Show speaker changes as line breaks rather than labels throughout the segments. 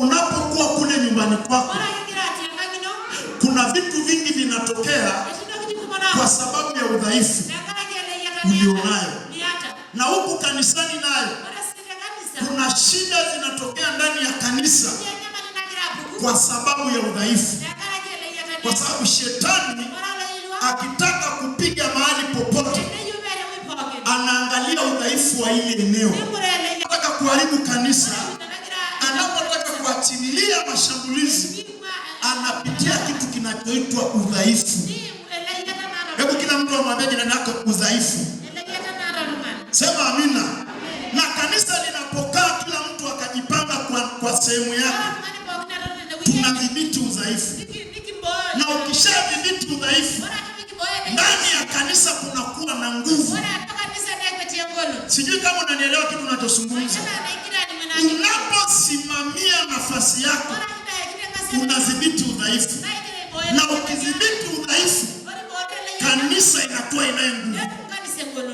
unapokuwa kule nyumbani kwako, kuna vitu vingi vinatokea kwa sababu ya udhaifu ulionayo. Na huku kanisani nayo kuna shida zinatokea ndani ya kanisa kwa sababu ya udhaifu. Kwa sababu shetani akitaka kupiga mahali popote, anaangalia udhaifu wa ile eneo. Anataka kuharibu kanisa, anapotaka kuachilia mashambulizi, anapitia kitu kinachoitwa udhaifu. Hebu kila mtu amwambie jirani yako udhaifu. Sema amina. Na kanisa linapokaa kila mtu akajipanga kwa sehemu yake, tunadhibiti udhaifu. Na ukishadhibiti udhaifu, ndani ya kanisa kunakuwa na nguvu. Sijui kama unanielewa kitu ninachozungumza. Unaposimamia nafasi yako, unadhibiti udhaifu. Na ukidhibiti udhaifu, kanisa inakuwa inayo nguvu.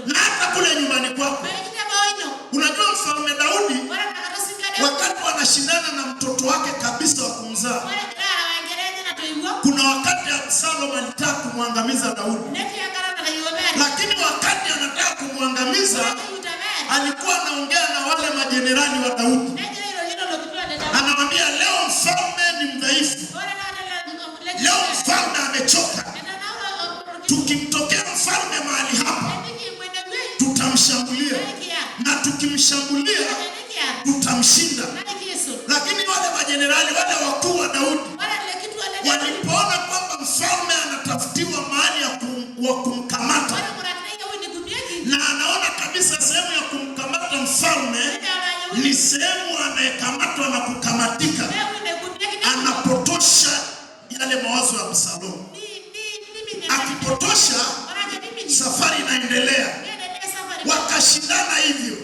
Na hata kule nyumbani kwako, unajua Mfalme Daudi wakati wanashindana na mtoto wake kabisa wa kumzaa, kuna wakati Absalom alitaka kumwangamiza Daudi. Lakini wakati anataka kumwangamiza, alikuwa anaongea na wale majenerali wa Daudi. Anamwambia leo mfalme ni mdhaifu. Leo mfalme amechoka. Tukimtokea mfalme mahali hapa, tutamshambulia. Na tukimshambulia, tutamshinda. Lakini wale majenerali, wale wakuu wa Daudi, walipoona kwamba mfalme anatafutiwa mahali ya kumkamata, na anaona kabisa sehemu ya kumkamata mfalme ni sehemu anayekamatwa na kukamatika, anapotosha yale mawazo ya Absalom. Akipotosha, safari inaendelea. Wakashindana hivyo.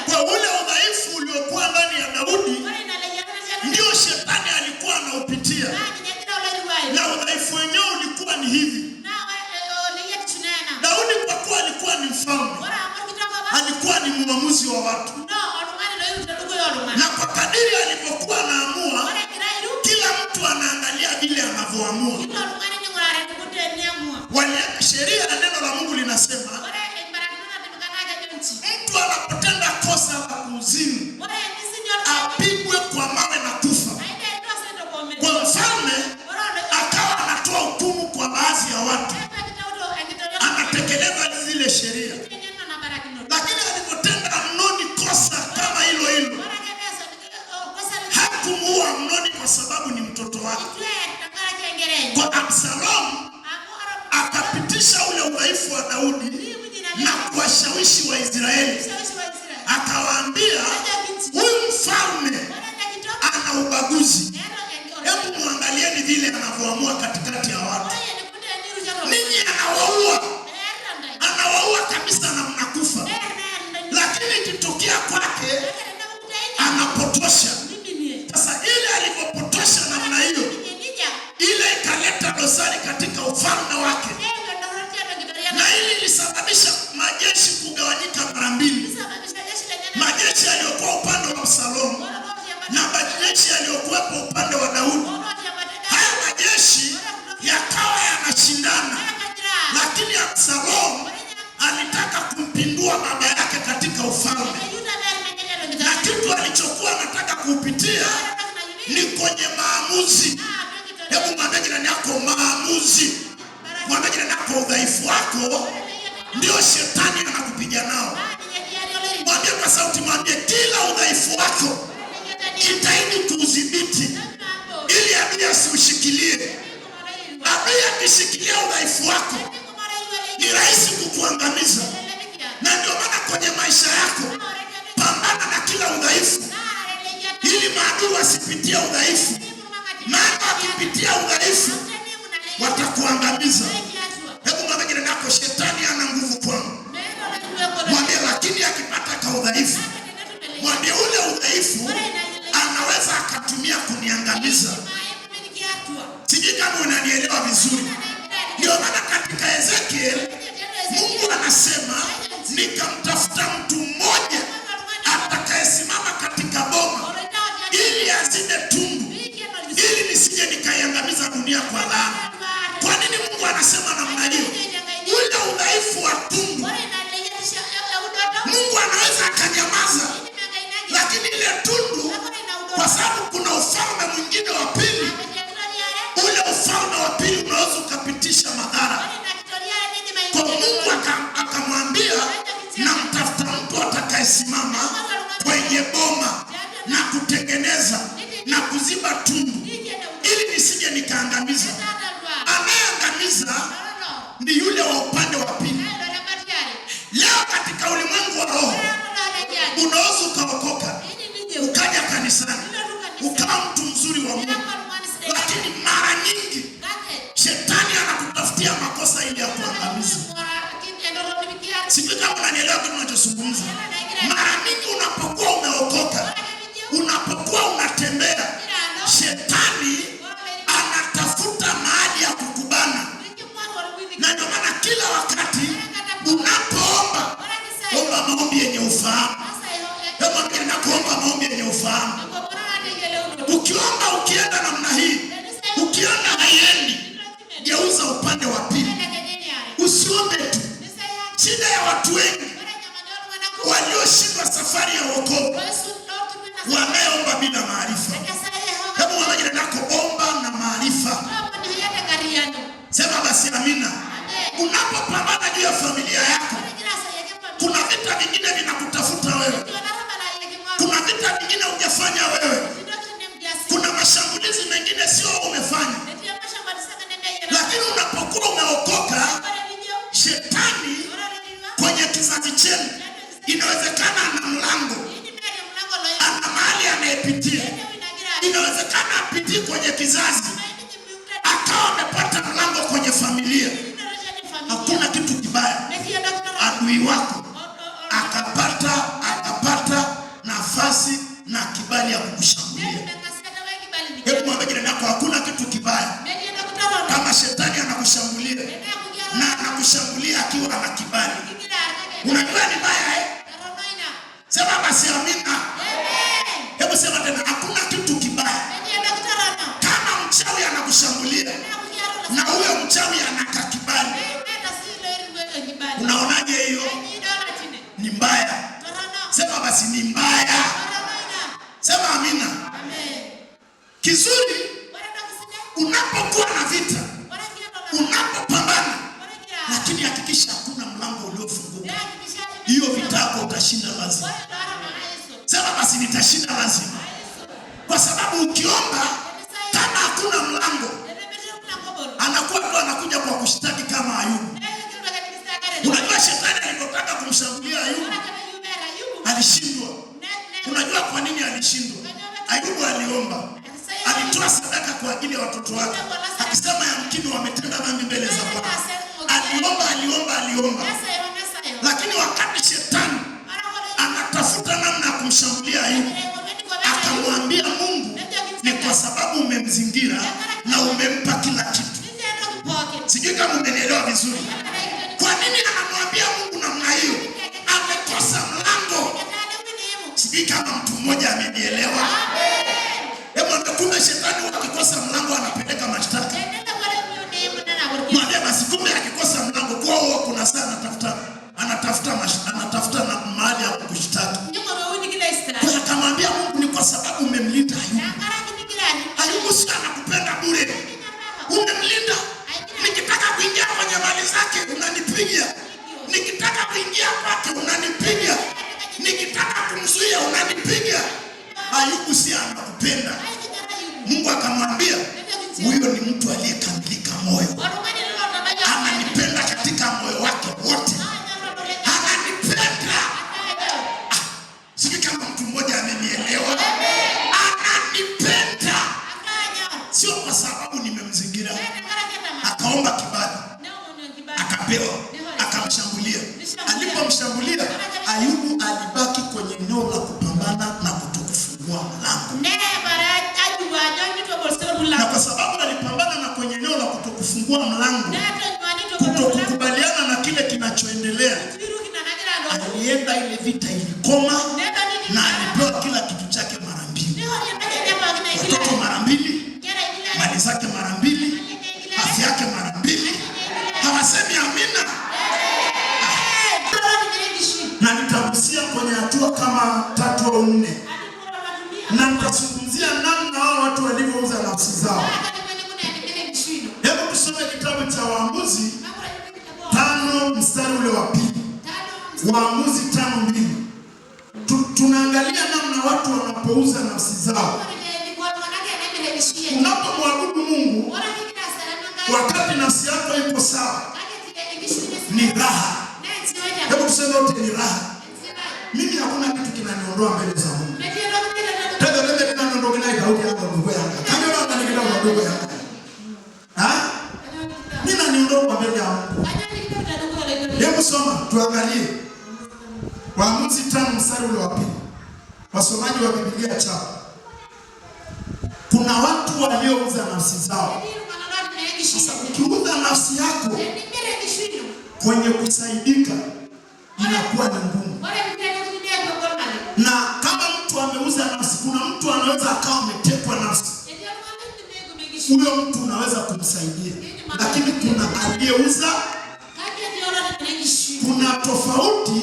Kwa ule udhaifu uliokuwa ndani ya Daudi, ndio shetani alikuwa anaupitia. Na udhaifu wenyewe ulikuwa ni hivi. Daudi kwa kuwa alikuwa ni mfalme, alikuwa ni muamuzi wa watu. Na kwa kadiri alipokuwa anaamua, kila mtu anaangalia vile anavyoamua. Sheria ya neno la Mungu linasema mtu anapotenda kosa la kuzini apigwe kwa mawe na kufa. Kwa mfalme akawa anatoa hukumu kwa baadhi ya watu, anatekeleza zile sheria. Lakini alipotenda Amnoni kosa kama hilo hilo, hakumuua Amnoni kwa sababu ni mtoto wake. Kwa Absalom akapitisha ule udhaifu wa Daudi na kuwashawishi Waisraeli. Akawaambia huyu mfalme ana ubaguzi. Hebu muangalieni vile anavyoamua katikati ya watu. Ninyi anawaua kabisa na mnakufa. Lakini ikitokea kwake anapotosha. Sasa ile alipopotosha namna hiyo, ile ikaleta dosari katika ufalme wake. Na hili lisababisha majeshi kugawanyika mara mbili. Majeshi yaliyokuwa upande wa Absalom na majeshi yaliyokuwepo upande wa Daudi. Haya majeshi yakawa yanashindana. Lakini Absalom alitaka kumpindua baba yake katika ufalme. Na kitu alichokuwa anataka kupitia ni kwenye maamuzi. Hebu mwambie jirani yako maamuzi. Mwambie jirani yako udhaifu wako ndio shetani anakupiga nao. Mwambie kwa sauti, mwambie kila udhaifu wako jitahidi kuudhibiti ili adui asiushikilie. Adui akishikilia udhaifu wako ni rahisi kukuangamiza. Na ndio maana kwenye maisha yako pambana na kila udhaifu ili maadui wasipitie udhaifu. Maana wakipitia udhaifu watakuangamiza. Hebu mwambie jirani yako shetani ana nguvu kwangu. Mwambie lakini akipata ka udhaifu, mwambie ule udhaifu anaweza akatumia kuniangamiza. Sijui kama unanielewa vizuri. Ndio maana katika Ezekiel Mungu anasema nikamtafuta mtu mmoja atakayesimama katika boma ili zile tundu ili nisije nikaiangamiza dunia kwa laana. Kwa nini Mungu anasema namna hiyo? Ule udhaifu wa tundu Mungu anaweza akanyamaza, lakini ile tundu, kwa sababu kuna ufalme mwingine wa pili, ule ufalme wa pili unaweza ukapitisha madhara. Kwa Mungu akamwambia, na mtafuta mtu atakayesimama kwenye boma na kutengeneza na kuziba tundu ili nisije nikaangamiza. Anayeangamiza ni yule wa upande wa pili. Leo katika ulimwengu wa roho unaweza ukaokoka, ukaja kanisani, ukawa mtu mzuri wa Mungu, lakini mara nyingi shetani anakutafutia makosa ili akuangamize. Sijui kama unanielewa kitu ninachozungumza. Mara nyingi unapokuwa umeokoka, unapokuwa unatembea, shetani anatafuta mahali ya kukubana. Na ndio maana kila wakati unapoomba, omba maombi yenye ufahamu. Kama ukienda kuomba maombi yenye ufahamu, ukiomba ukienda namna hii, ukiona haiendi, geuza upande wa pili. Usiombe tu. Shida ya watu wengi walioshindwa safari ya wokovu, wameomba bila maarifa. Hebu mmoja nako omba na maarifa. Sema basi amina. Unapopambana juu ya familia yako, kuna vita vingine vinakutafuta wewe. Kuna vita vingine hujafanya wewe. Kuna mashambulizi mengine sio umefanya. Lakini unapokuwa umeokoka, shetani kwenye kizazi chenu inawezekana ana mlango, ana mahali anayepitia. Inawezekana apitie kwenye kizazi, akawa amepata mlango kwenye familia. Hakuna kitu kibaya adui wako akapata nafasi na kibali ya kukushambulia. Hebu mwambie jirani yako, hakuna kitu kibaya kama shetani anakushambulia na anakushambulia akiwa ana kibali. Unajua ni baya Sema basi amina. Hebu sema tena, hakuna kitu kibaya kama mchawi anakushambulia na huyo mchawi anaka kibali. Unaonaje hiyo? Ni mbaya. Sema basi ni mbaya. Sema amina. Kizuri, unapokuwa na vita, unapopambana, lakini hakikisha hakuna mlango uliofunguka. Hiyo vita yako utashinda lazima. Sema basi nitashinda lazima. Kwa sababu ukiomba kama hakuna mlango, anakuwa tu anakuja kwa kushtaki kama Ayubu. Unajua shetani alipotaka kumshambulia Ayubu, alishindwa. Unajua kwa nini alishindwa? Ayubu aliomba. Alitoa sadaka kwa ajili ya watoto wake, akisema yamkini wametenda dhambi mbele za Bwana. Aliomba. Lakini wakati shetani anatafuta namna ya kumshambulia Ayubu, akamwambia Mungu, ni kwa sababu umemzingira na umempa kila kitu. Sijui kama umenielewa vizuri. Kwa nini anamwambia Mungu namna hiyo? Amekosa mlango. Sijui kama mtu mmoja amenielewa. Hebu kumbe shetani akikosa mlango anapeleka mashtaka. Mwambie basi kumbe akikosa mlango kwao kuna sana anatafuta na mahali ya kushtaki. Kwa akamwambia Mungu, ni kwa sababu umemlinda Ayubu. Ayubu si anakupenda bure. Umemlinda. Nikitaka kuingia kwenye mali zake unanipiga. Nikitaka kuingia kwake unanipiga. Nikitaka kumzuia unanipiga. Ayubu si anakupenda. Mungu akamwambia, huyo ni mtu aliyekamilika moyo. Ananipenda katika moyo wake wote. Ananipenda. Sisi kama mtu mmoja amenielewa. Ananipenda. Sio kwa sababu nimemzingira. Akaomba kibali. Akapewa. Akamshambulia. Alipomshambulia, Ayubu alibaki kwenye eneo la kupambana na kutokufungua mlango. Na kwa sababu alipambana na kwenye eneo la kutokufungua mlango, kutokukubaliana na kile kinachoendelea, alienda ile vita ilikoma na alipewa kila kitu chake mara mbili. Mtoto mara mbili, mali zake mara mbili, afya yake mara mbili. Hawasemi amina. Na nitagusia kwenye hatua kama 3 au 4. Na nitazungumzia namna hao watu walivyouza nafsi zao. Hebu tusome kitabu cha Waamuzi 5 mstari ule wa 2. Waamuzi 5:2. Tunaangalia namna watu wanapouza nafsi zao. Unapomwabudu Mungu wakati nafsi yako iko sawa, ni raha. Hebu tuseme wote ni raha. Mimi hakuna kitu kinaniondoa mbele za Mungu. Tendo lile linaniondoa naye Daudi hapo Mungu yangu. Kama wewe unanikidoa kwa ndugu yangu. Nina niondoa mbele ya Mungu. Hebu soma tuangalie. Waamuzi 5 mstari ule wa 2. Wasomaji wa Biblia chapa. Kuna watu waliouza nafsi zao. Sasa ukiuza nafsi yako kwenye kusaidika inakuwa ni ngumu. Na kama mtu ameuza nafsi, kuna mtu anaweza akawa ametekwa nafsi. Huyo mtu unaweza kumsaidia. Lakini kuna aliyeuza. Kuna tofauti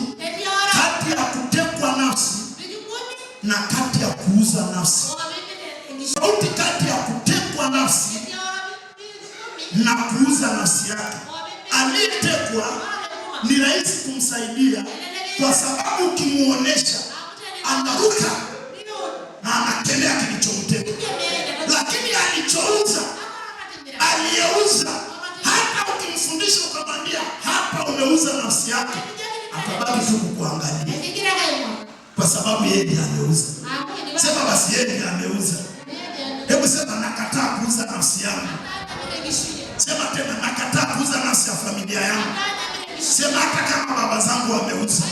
kati ya kutekwa nafsi na kati ya kuuza nafsi. Tofauti kati ya kutekwa nafsi na kuuza nafsi yake. Aliyetekwa ni rahisi kumsaidia kwa sababu ukimuonesha anaruka na anakemea kilichomteka. Lakini alichouza, aliyeuza, hata ukimfundisha ukamwambia hapa umeuza nafsi yake, atabaki tu kukuangalia kwa sababu yeye ndiye ameuza. Sema basi yeye ndiye ameuza. Hebu sema nakataa kuuza nafsi yangu. Sema tena nakataa kuuza nafsi ya familia yangu. Sema hata kama baba zangu wameuza,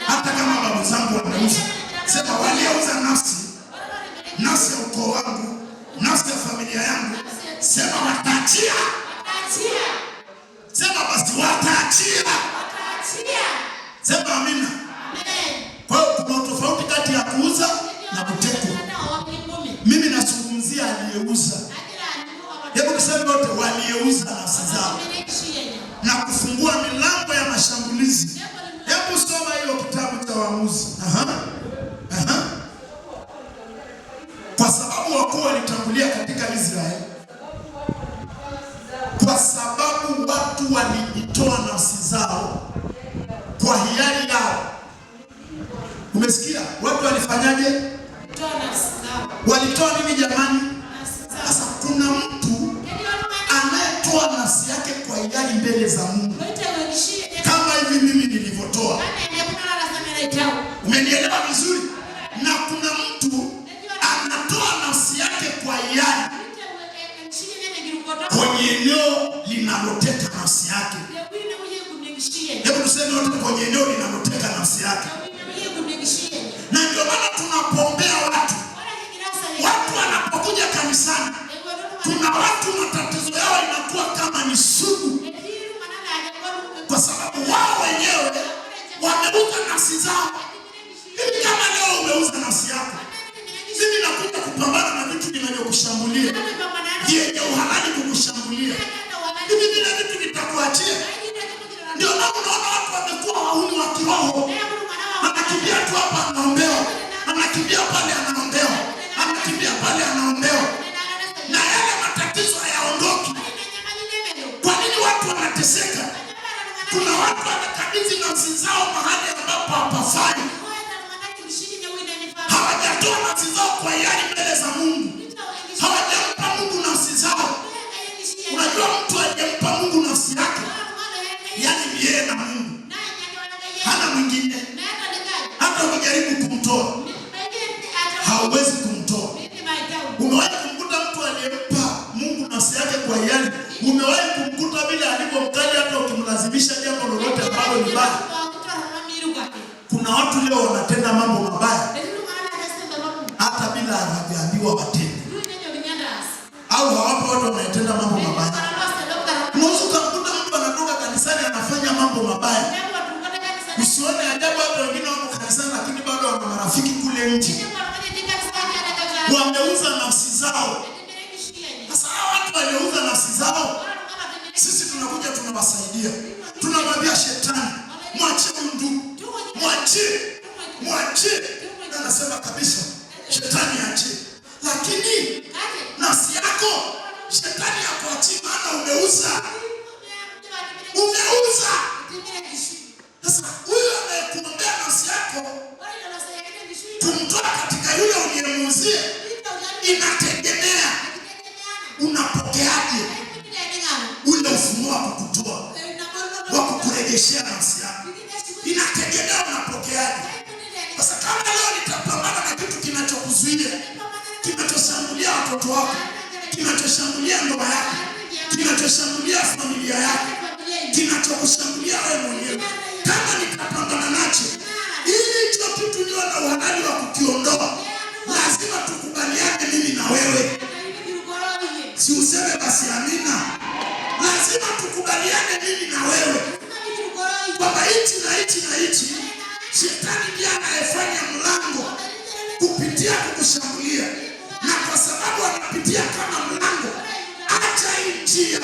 hata kama babu zangu wameuza. Sema waliouza nafsi, nafsi ya ukoo wangu, nafsi ya familia yangu, sema wataachia. Sema basi wataachia. Sema amina. Kwa hiyo kuna tofauti kati ya kuuza na kutekwa. Mimi nazungumzia aliyeuza. Hebu tuseme wote waliouza nafsi zao na kufungua milango ya mashambulizi. Hebu soma hiyo kitabu cha Waamuzi. Kwa sababu wakuu walitangulia katika Israeli. Kwa sababu watu walijitoa nafsi zao kwa hiari yao. Umesikia? Watu walifanyaje? Walitoa nini jamani? Sasa kuna mtu anayetoa nafsi yake kwa hiari mbele za Mungu. Kama hivi mimi nilivyotoa. Umenielewa vizuri? Na kuna mtu anatoa nafsi yake kwa hiari kwenye eneo linaloteka nafsi yake. Hebu tuseme wote kwenye eneo linaloteka nafsi yake. Na ndio maana tunapoombea watu wanapokuja kanisani, kuna watu matatizo yao inakuwa kama ni sugu, kwa sababu wao wenyewe wameuza nafsi zao. Hivi kama leo umeuza nafsi yako, mimi nakuja kupambana na vitu vinavyokushambulia, vyenye uhalali kukushambulia. Hivi vile vitu vitakuachia. Ndio maana unaona watu wamekuwa wahuni wa kiroho. Anakimbia tu hapa anaombewa, anakimbia pale anaombewa, anakimbia pale anaombewa, na yale matatizo hayaondoki. Kwa nini watu wanateseka? Kuna watu wanakabidhi nafsi zao mahali ambapo hapafai. Hawajatoa nafsi zao kwa hiari mbele za Mungu. Hawajampa Mungu nafsi zao. Unajua mtu aliyempa Mungu nafsi yake, yani ni yeye na Mungu, hana mwingine. Hata ukijaribu kumtoa hauwezi kumtoa. Umewahi kumkuta mtu aliyempa Mungu nafsi yake kwa hiari? Umewahi kumkuta bila alipomkali hata ukimlazimisha jambo lolote ambalo ni baya? Kuna watu leo wanatenda mambo mabaya hata bila hawajaambiwa watende, au hawapo watu wanatenda mambo mabaya. Unaweza kumkuta mtu anatoka kanisani anafanya mambo mabaya. Usione ajabu watu wengine wako kanisani lakini bado wana marafiki kule nje. Wameuza nafsi zao zao, sisi tunakuja tunawasaidia. Tunamwambia shetani, mwachie ndugu, mwachie. Na nasema kabisa, shetani achie. Lakini nafsi yako shetani hakuachii, maana umeuza. Sasa huyo anayekuombea nafsi yako kumtoa katika yule uliyemuuzia, inategemea unapokeaje ule ufunuo wa kukutoa, wa kukurejeshea nafsi yako. Inategemea unapokeaje. Sasa kama leo nitapambana na kitu kinachokuzuia, kinachoshambulia watoto wako, kinachoshambulia ndoa yako, kinachoshambulia familia yako, kinachokushambulia wewe mwenyewe, kama nitapambana nacho ili hicho kitu niwe na uhalali wa kukiondoa, lazima tukubaliane mimi na wewe. Si useme basi amina. Lazima tukubaliane mimi na wewe kwamba hichi na hichi shetani ndiye anayefanya mlango kupitia kukushambulia, na kwa sababu anapitia kama mlango, acha hii njia,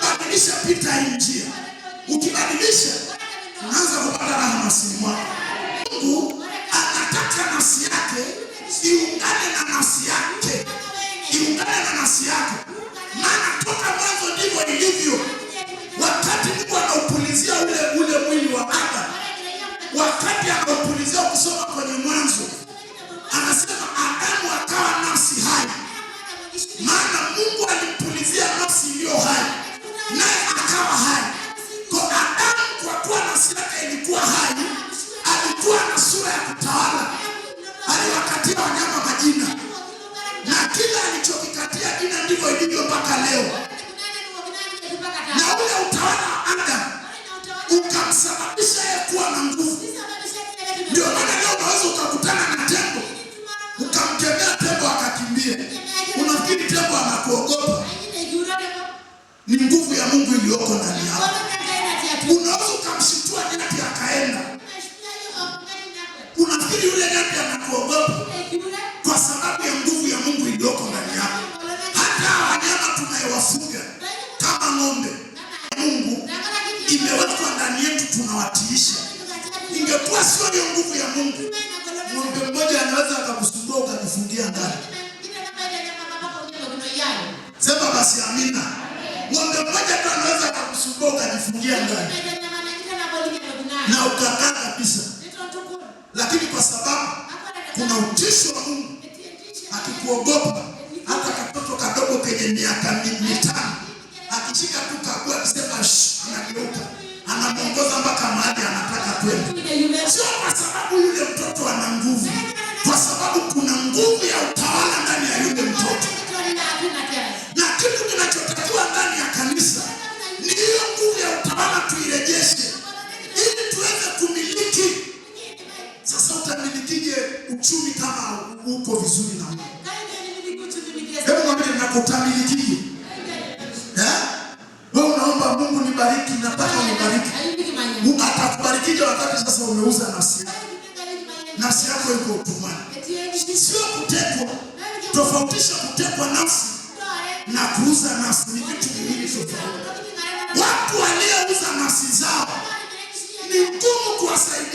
badilisha, pita hii njia. Ukibadilisha, unaanza kupata raha nafsini mwako. Mungu anataka nafsi yake iungane na nafsi yake, iungane na nafsi yako. Maana toka mwanzo ndivyo ilivyo. Wakati Mungu anaupulizia ule mwili wa Adamu, wakati anaupulizia, kusoma kwenye Mwanzo, anasema Adamu akawa nafsi hai. Maana Mungu alimpulizia nafsi iliyo hai, naye akawa hai. Kwa Adamu, kwa kuwa nafsi yake ilikuwa hai, alikuwa na sura ya kutawala. Aliwakatia wanyama majina, na kila alichokikatia jina ndivyo ilivyo mpaka leo. Na ule utawala wa Adamu ukamsababisha yeye kuwa na nguvu. Ndio maana leo unaweza ukakutana na tembo, ukamkemea tembo akakimbia. Unafikiri tembo anakuogopa? Ni nguvu ya Mungu iliyoko ndani yako. Unaweza ukamshitua nyati akaenda. Unafikiri yule nyati anakuogopa? Kwa sababu ya nguvu ya Mungu iliyoko ndani yako. Hata wanyama tunayewafuga kama ng'ombe, Mungu imewekwa ndani yetu, tunawatiisha. Ingekuwa sio hiyo nguvu ya Mungu, ng'ombe mmoja anaweza akakusumbua ukajifungia ndani. Sema basi amina. Ng'ombe mmoja tu anaweza akakusumbua ukajifungia ndani na ukakaa kabisa. Lakini kwa sababu kuna utisho wa Mungu, akikuogopa, hata katoto kadogo kenye miaka 5 akishika tu kagua, akisema anageuka, anamuongoza mpaka mahali anataka kwenda. Sio kwa sababu yule mtoto ana nguvu, kwa sababu kuna nguvu ya utawala ndani ya yule mtoto. Na kitu kinachotakiwa ndani ya kanisa ni hiyo nguvu ya utawala, tuirejeshe ili tuweze kumiliki. Sasa utamilikije uchumi kama uko vizuri na Mungu? Hebu mwambie, nakutamilikie. Wewe unaomba Mungu nibariki, nataka unibariki. Mungu atakubarikije wakati sasa umeuza nafsi yako? Nafsi yako iko utumwani. Sio kutekwa. Tofautisha kutekwa nafsi na kuuza nafsi, ni vitu viwili tofauti. Watu waliouza nafsi zao ni ngumu kuwasaidia.